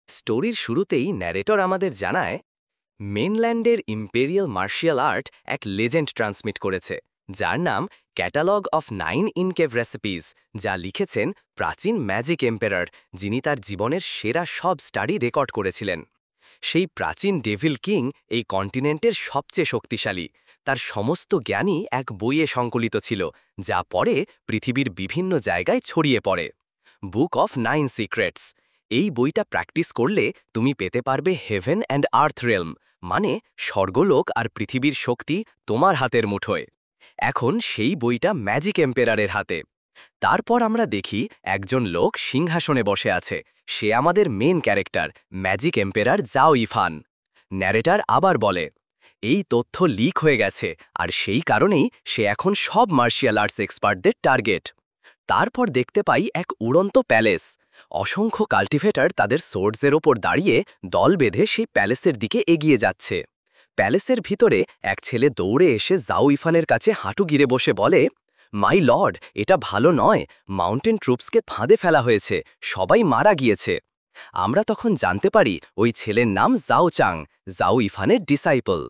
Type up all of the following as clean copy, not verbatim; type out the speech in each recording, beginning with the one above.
স্টোরির শুরুতেই ন্যারেটর আমাদের জানায় মেনল্যান্ডের ইম্পেরিয়াল মার্শিয়াল আর্ট এক লেজেন্ড ট্রান্সমিট করেছে যার নাম ক্যাটালগ অফ 9 ইনকেভ রেসিপিস, যা লিখেছেন প্রাচীন ম্যাজিক এম্পেরার, যিনি তার জীবনের সেরা সব স্টাডি রেকর্ড করেছিলেন। সেই প্রাচীন ডেভিল কিং এই কন্টিনেন্টের সবচেয়ে শক্তিশালী। তার সমস্ত জ্ঞানই এক বইয়ে সংকলিত ছিল, যা পরে পৃথিবীর বিভিন্ন জায়গায় ছড়িয়ে পড়ে। বুক অফ 9 সিক্রেটস। এই বইটা প্র্যাকটিস করলে তুমি পেতে পারবে হেভেন অ্যান্ড আর্থ রেলম, মানে স্বর্গলোক আর পৃথিবীর শক্তি তোমার হাতের মুঠোয়। এখন সেই বইটা ম্যাজিক এম্পেরারের হাতে। তারপর আমরা দেখি একজন লোক সিংহাসনে বসে আছে। সে আমাদের মেন ক্যারেক্টার, ম্যাজিক এম্পেরার জাও ইফান। ন্যারেটার আবার বলে, এই তথ্য লিক হয়ে গেছে, আর সেই কারণেই সে এখন সব মার্শিয়াল আর্টস এক্সপার্টদের টার্গেট। তারপর দেখতে পাই এক উড়ন্ত প্যালেস। অসংখ্য কাল্টিভেটার তাদের সোর্ডসের ওপর দাঁড়িয়ে দল বেঁধে সেই প্যালেসের দিকে এগিয়ে যাচ্ছে। প্যালেসের ভিতরে এক ছেলে দৌড়ে এসে জাও ইফানের কাছে হাঁটু গিরে বসে বলে, মাই লর্ড, এটা ভালো নয়, মাউন্টেন ট্রুপসকে ফাঁদে ফেলা হয়েছে, সবাই মারা গিয়েছে। আমরা তখন জানতে পারি ওই ছেলের নাম জাও চাং, জাও ইফানের ডিসাইপল।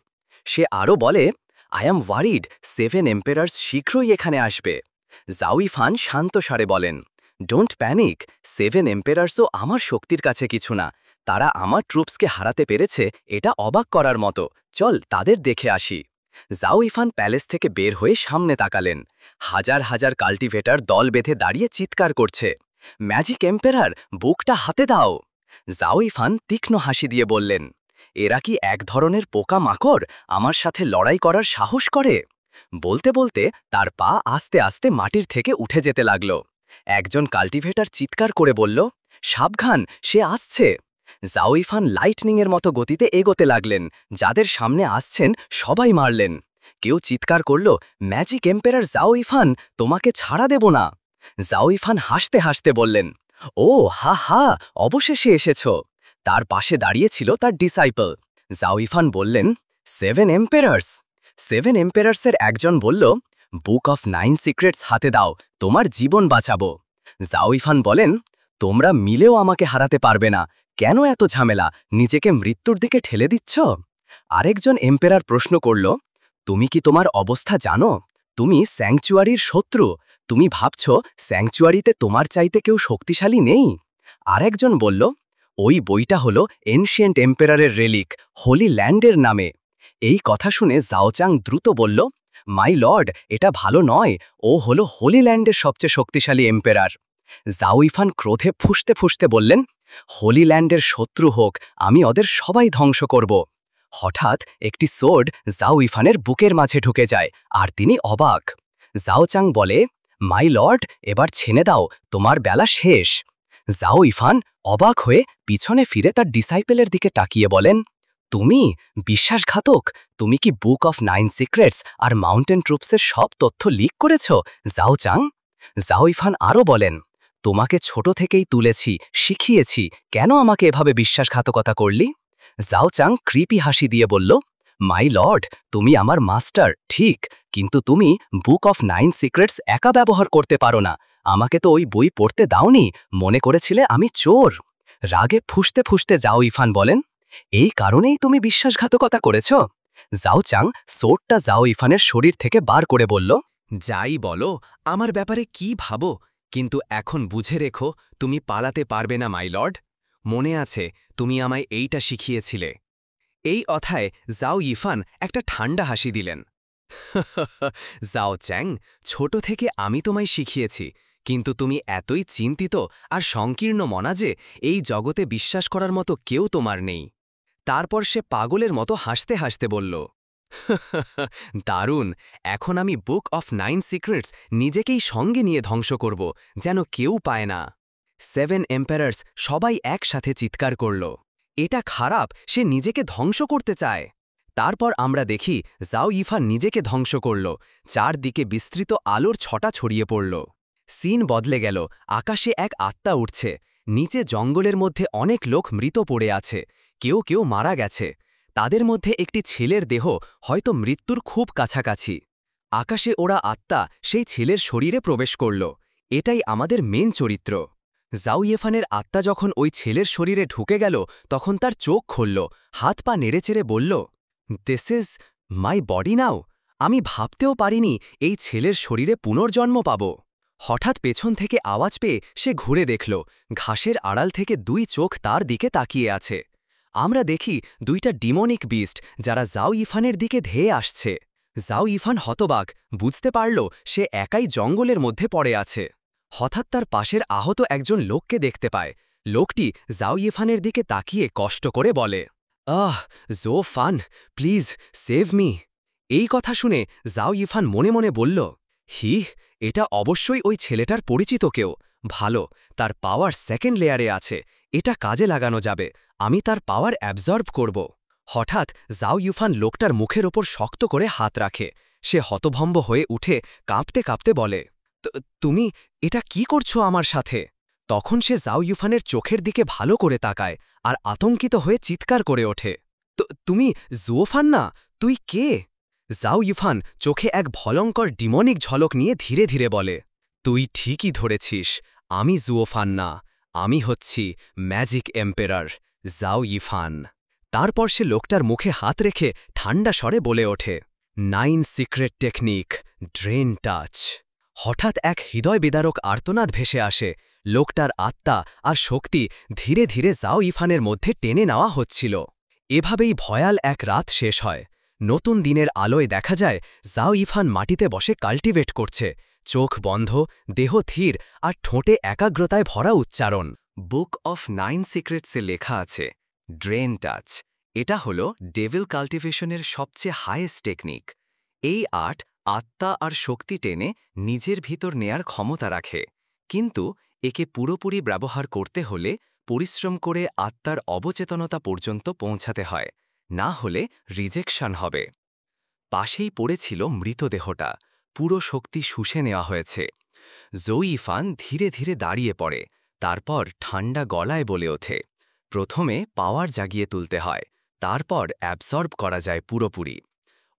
সে আরও বলে, আই অ্যাম ওয়ারিড, 7 এম্পেরার্স শীঘ্রই এখানে আসবে। জাও ইফান শান্ত স্বরে বলেন, ডোন্ট প্যানিক, 7 এম্পেরার্সও আমার শক্তির কাছে কিছু না। তারা আমার ট্রুপসকে হারাতে পেরেছে, এটা অবাক করার মতো। চল তাদের দেখে আসি। জাও ইফান প্যালেস থেকে বের হয়ে সামনে তাকালেন। হাজার হাজার কাল্টিভেটার দল বেঁধে দাঁড়িয়ে চিৎকার করছে, ম্যাজিক এম্পেরার, বুকটা হাতে দাও। জাও ইফান তীক্ষ্ণ হাসি দিয়ে বললেন, এরা কি এক ধরনের পোকা মাকড়, আমার সাথে লড়াই করার সাহস করে? বলতে বলতে তার পা আস্তে আস্তে মাটির থেকে উঠে যেতে লাগল। একজন কাল্টিভেটার চিৎকার করে বলল, সাবধান, সে আসছে। জাও ইফান লাইটনিংয়ের মতো গতিতে এগোতে লাগলেন। যাদের সামনে আসছেন সবাই মারলেন। কেউ চিৎকার করল, ম্যাজিক এম্পেরার জাও ইফান, তোমাকে ছাড়া দেব না। জাও ইফান হাসতে হাসতে বললেন, ও হা হা, অবশেষে এসেছ। তার পাশে দাঁড়িয়েছিল তার ডিসাইপল। জাও ইফান বললেন, 7 এম্পেরার্স। 7 এম্পেরার্সের একজন বলল, বুক অফ 9 সিক্রেটস হাতে দাও, তোমার জীবন বাঁচাবো। জাও ইফান বলেন, তোমরা মিলেও আমাকে হারাতে পারবে না। কেন এত ঝামেলা, নিজেকে মৃত্যুর দিকে ঠেলে দিচ্ছ? আরেকজন এম্পেরার প্রশ্ন করল, তুমি কি তোমার অবস্থা জানো? তুমি স্যাংচুয়ারির শত্রু। তুমি ভাবছ স্যাংচুয়ারিতে তোমার চাইতে কেউ শক্তিশালী নেই? আরেকজন বলল, ওই বইটা হলো এনশিয়েন্ট এম্পেরারের রেলিক, হোলি ল্যান্ডের নামে। এই কথা শুনে জাওচাং দ্রুত বলল, মাই লর্ড, এটা ভালো নয়, ও হলো হোলি ল্যান্ডের সবচেয়ে শক্তিশালী এম্পেরার। জাও ইফান ক্রোধে ফুঁসতে ফুঁসতে বললেন, হোলি ল্যান্ডের শত্রু হোক, আমি ওদের সবাই ধ্বংস করব। হঠাৎ একটি সোর্ড জাও ইফানের বুকের মাঝে ঢুকে যায়, আর তিনি অবাক। জাওচাং বলে, মাই লর্ড, এবার ছেনে দাও, তোমার বেলা শেষ। জাও ইফান অবাক হয়ে পিছনে ফিরে তার ডিসাইপেলের দিকে তাকিয়ে বলেন, তুমি বিশ্বাসঘাতক, তুমি কি বুক অফ 9 সিক্রেটস আর মাউন্টেন ট্রুপসের সব তথ্য লিক করেছ? জাও চাং। জাও ইফান আরও বলেন, তোমাকে ছোট থেকেই তুলেছি, শিখিয়েছি, কেন আমাকে এভাবে বিশ্বাসঘাতকতা করলি? জাও চাং ক্রিপি হাসি দিয়ে বলল, মাই লর্ড, তুমি আমার মাস্টার ঠিক, কিন্তু তুমি বুক অফ 9 সিক্রেটস একা ব্যবহার করতে পারো না। আমাকে তো ওই বই পড়তে দাওনি, মনে করেছিলে আমি চোর। রাগে ফুঁসতে ফুঁসতে জাও ইফান বলেন, এই কারণেই তুমি বিশ্বাসঘাতকতা করেছ? জাও চাং সোর্টটা জাও ইফানের শরীর থেকে বার করে বলল, যাই বলো, আমার ব্যাপারে কি ভাবো, কিন্তু এখন বুঝে রেখো, তুমি পালাতে পারবে না মাই লর্ড। মনে আছে তুমি আমায় এইটা শিখিয়েছিলে। এই অথায় জাও ইফান একটা ঠান্ডা হাসি দিলেন। জাও চ্যাং, ছোট থেকে আমি তোমায় শিখিয়েছি, কিন্তু তুমি এতই চিন্তিত আর সংকীর্ণ মনা যে এই জগতে বিশ্বাস করার মতো কেউ তোমার নেই। তারপর সে পাগলের মতো হাসতে হাসতে বলল, দারুণ, এখন আমি বুক অফ 9 সিক্রেটস নিজেকেই সঙ্গে নিয়ে ধ্বংস করব, যেন কেউ পায় না। 7 এম্পারার্স সবাই একসাথে চিৎকার করল, এটা খারাপ, সে নিজেকে ধ্বংস করতে চায়। তারপর আমরা দেখি জাও ইফান নিজেকে ধ্বংস করল, চারদিকে বিস্তৃত আলোর ছটা ছড়িয়ে পড়ল। সিন বদলে গেল, আকাশে এক আত্মা উঠছে, নিচে জঙ্গলের মধ্যে অনেক লোক মৃত পড়ে আছে, কেউ কেউ মারা গেছে। তাদের মধ্যে একটি ছেলের দেহ হয়তো মৃত্যুর খুব কাছাকাছি। আকাশে ওরা আত্মা সেই ছেলের শরীরে প্রবেশ করল। এটাই আমাদের মেন চরিত্র। জাও ইয়েফানের আত্মা যখন ওই ছেলের শরীরে ঢুকে গেল তখন তার চোখ খুলল, হাত পা নেড়েচেড়ে বলল, দিস ইজ মাই বডি নাও। আমি ভাবতেও পারিনি এই ছেলের শরীরে পুনর্জন্ম পাব। হঠাৎ পেছন থেকে আওয়াজ পেয়ে সে ঘুরে দেখল, ঘাসের আড়াল থেকে 2 চোখ তার দিকে তাকিয়ে আছে। আমরা দেখি 2টা ডিমনিক বিস্ট যারা জাও ইফানের দিকে ধেয়ে আসছে। জাও ইফান হতবাক, বুঝতে পারল সে একাই জঙ্গলের মধ্যে পড়ে আছে। হঠাৎ তার পাশের আহত একজন লোককে দেখতে পায়। লোকটি জাও ইফানের দিকে তাকিয়ে কষ্ট করে বলে, আহ জো ফান, প্লিজ সেভ মি। এই কথা শুনে জাও ইফান মনে মনে বলল, এটা অবশ্যই ওই ছেলেটার পরিচিত কেউ। ভালো, তার পাওয়ার সেকেন্ড লেয়ারে আছে, এটা কাজে লাগানো যাবে। আমি তার পাওয়ার অ্যাবজর্ব করব। হঠাৎ জাও ইউফান লোকটার মুখের ওপর শক্ত করে হাত রাখে। সে হতভম্ব হয়ে উঠে কাঁপতে কাঁপতে বলে, তুমি এটা কি করছো আমার সাথে? তখন সে জাও ইউফানের চোখের দিকে ভালো করে তাকায় আর আতঙ্কিত হয়ে চিৎকার করে ওঠে, তুমি জুওফান না? তুই কে? জাও ইউফান চোখে এক ভয়ঙ্কর ডিমনিক ঝলক নিয়ে ধীরে ধীরে বলে, তুই ঠিকই ধরেছিস, আমি জুওফান না, আমি হচ্ছি ম্যাজিক এম্পেরার জাও ইফান। তারপর সে লোকটার মুখে হাত রেখে ঠান্ডা স্বরে বলে ওঠে, 9 সিক্রেট টেকনিক, ড্রেন টাচ। হঠাৎ এক হৃদয় বিদারক আর্তনাদ ভেসে আসে। লোকটার আত্মা আর শক্তি ধীরে ধীরে জাও ইফানের মধ্যে টেনে নেওয়া হচ্ছিল। এভাবেই ভয়াল এক রাত শেষ হয়। নতুন দিনের আলোয় দেখা যায় জাও ইফান মাটিতে বসে কাল্টিভেট করছে, চোখ বন্ধ, দেহ ধীর আর ঠোঁটে একাগ্রতায় ভরা উচ্চারণ। বুক অফ 9 সিক্রেটসে লেখা আছে, ড্রেন টাচ। এটা হল ডেভিল কাল্টিভেশনের সবচেয়ে হাইয়েস্ট টেকনিক। এই আর্ট আত্মা আর শক্তি টেনে নিজের ভিতর নেয়ার ক্ষমতা রাখে, কিন্তু একে পুরোপুরি ব্যবহার করতে হলে পরিশ্রম করে আত্মার অবচেতনতা পর্যন্ত পৌঁছাতে হয়, না হলে রিজেকশন হবে। পাশেই পড়েছিল মৃতদেহটা, পুরো শক্তি শুষে নেওয়া হয়েছে। জো ইফান ধীরে ধীরে দাঁড়িয়ে পড়ে, তারপর ঠান্ডা গলায় বলে ওঠে, প্রথমে পাওয়ার জাগিয়ে তুলতে হয়, তারপর অ্যাবসর্ব করা যায় পুরোপুরি।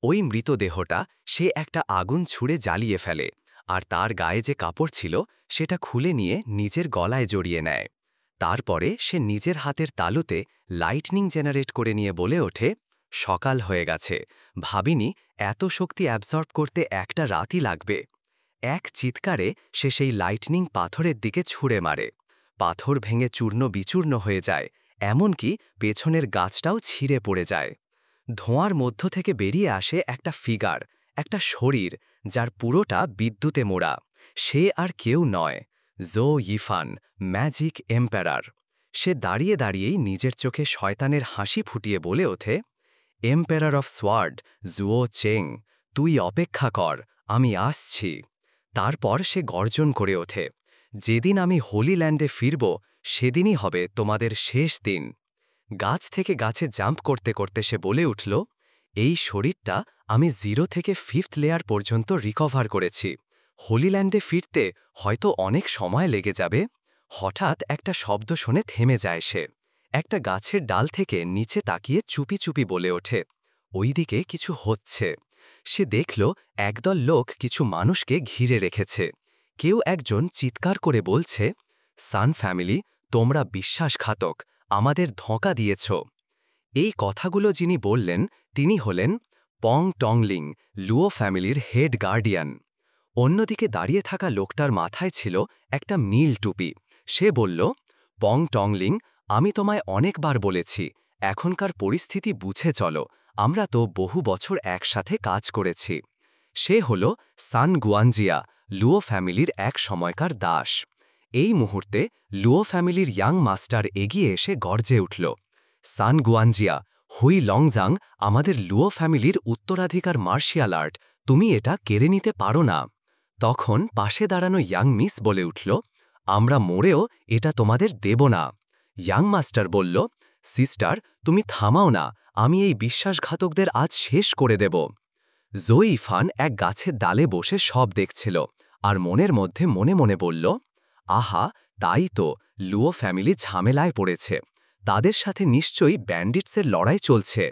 ওই মৃতদেহটা সে একটা আগুন ছুঁড়ে জ্বালিয়ে ফেলে, আর তার গায়ে যে কাপড় ছিল সেটা খুলে নিয়ে নিজের গলায় জড়িয়ে নেয়। তারপরে সে নিজের হাতের তালুতে লাইটনিং জেনারেট করে নিয়ে বলে ওঠে, সকাল হয়ে গেছে, ভাবিনি এত শক্তি অ্যাবসর্ব করতে একটা রাতই লাগবে। এক চিৎকারে সে সেই লাইটনিং পাথরের দিকে ছুঁড়ে মারে। পাথর ভেঙে চূর্ণ বিচূর্ণ হয়ে যায়, এমনকি পেছনের গাছটাও ছিঁড়ে পড়ে যায়। ধোঁয়ার মধ্য থেকে বেরিয়ে আসে একটা ফিগার, একটা শরীর যার পুরোটা বিদ্যুতে মোড়া। সে আর কেউ নয়, জো ইফান, ম্যাজিক এম্পারার। সে দাঁড়িয়ে দাঁড়িয়েই নিজের চোখে শয়তানের হাসি ফুটিয়ে বলে ওঠে, এম্পারার অফ সোয়ার্ড, জুও চেং, তুই অপেক্ষা কর, আমি আসছি। তারপর সে গর্জন করে ওঠে, যেদিন আমি হোলি ল্যান্ডে ফিরব সেদিনই হবে তোমাদের শেষ দিন। গাছ থেকে গাছে জাম্প করতে করতে সে বলে উঠল, এই শরীরটা আমি 0 থেকে 5th লেয়ার পর্যন্ত রিকভার করেছি। হোলি ল্যান্ডে ফিরতে হয়তো অনেক সময় লেগে যাবে। হঠাৎ একটা শব্দ শুনে থেমে যায় সে। একটা গাছের ডাল থেকে নিচে তাকিয়ে চুপি চুপি বলে ওঠে, ওইদিকে কিছু হচ্ছে। সে দেখল একদল লোক কিছু মানুষকে ঘিরে রেখেছে। কেউ একজন চিৎকার করে বলছে, সান ফ্যামিলি, তোমরা বিশ্বাসঘাতক, আমাদের ধোঁকা দিয়েছ। এই কথাগুলো যিনি বললেন তিনি হলেন পং টংলিং, লুও ফ্যামিলির হেড গার্ডিয়ান। অন্যদিকে দাঁড়িয়ে থাকা লোকটার মাথায় ছিল একটা নীল টুপি। সে বলল, পং টংলিং, আমি তোমায় অনেকবার বলেছি, এখনকার পরিস্থিতি বুঝে চলো, আমরা তো বহু বছর একসাথে কাজ করেছি। সে হল সান গুয়ানজিয়া, লুও ফ্যামিলির এক সময়কার দাস। এই মুহূর্তে লুও ফ্যামিলির ইয়াং মাস্টার এগিয়ে এসে গর্জে উঠল, সান গুয়ানজিয়া, হুই লংজাং আমাদের লুও ফ্যামিলির উত্তরাধিকার মার্শিয়াল আর্ট, তুমি এটা কেড়ে নিতে পারো না। তখন পাশে দাঁড়ানো ইয়াং মিস বলে উঠল, আমরা মরেও এটা তোমাদের দেব না। ইয়াং মাস্টার বলল, সিস্টার, তুমি থামাও না, আমি এই বিশ্বাসঘাতকদের আজ শেষ করে দেব। জো ইফান এক গাছের ডালে বসে সব দেখছিল আর মনের মধ্যে মনে মনে বলল, আহা, তাই তো, লুও ফ্যামিলি ঝামেলায় পড়েছে। তাদের সাথে নিশ্চয়ই ব্যান্ডিটসের লড়াই চলছে।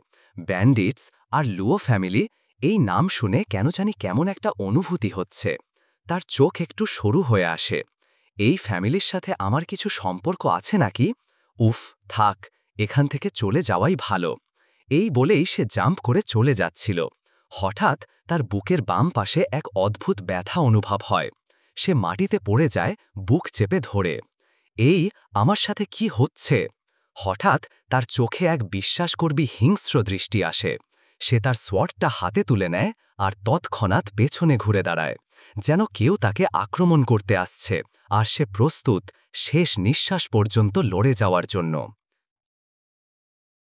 ব্যান্ডিটস আর লুও ফ্যামিলি, এই নাম শুনে কেন জানি কেমন একটা অনুভূতি হচ্ছে। তার চোখ একটু সরু হয়ে আসে। এই ফ্যামিলির সাথে আমার কিছু সম্পর্ক আছে নাকি? উফ, থাক, এখান থেকে চলে যাওয়াই ভালো। এই বলেই সে জাম্প করে চলে যাচ্ছিল। হঠাৎ তার বুকের বাম পাশে এক অদ্ভুত ব্যথা অনুভব হয়। সে মাটিতে পড়ে যায়, বুক চেপে ধরে। এই আমার সাথে কি হচ্ছে? হঠাৎ তার চোখে এক বিশ্বাস করবি হিংস্র দৃষ্টি আসে। সে তার সোয়ার্ডটা হাতে তুলে নেয় আর তৎক্ষণাৎ পেছনে ঘুরে দাঁড়ায়, যেন কেউ তাকে আক্রমণ করতে আসছে, আর সে প্রস্তুত শেষ নিঃশ্বাস পর্যন্ত লড়ে যাওয়ার জন্য।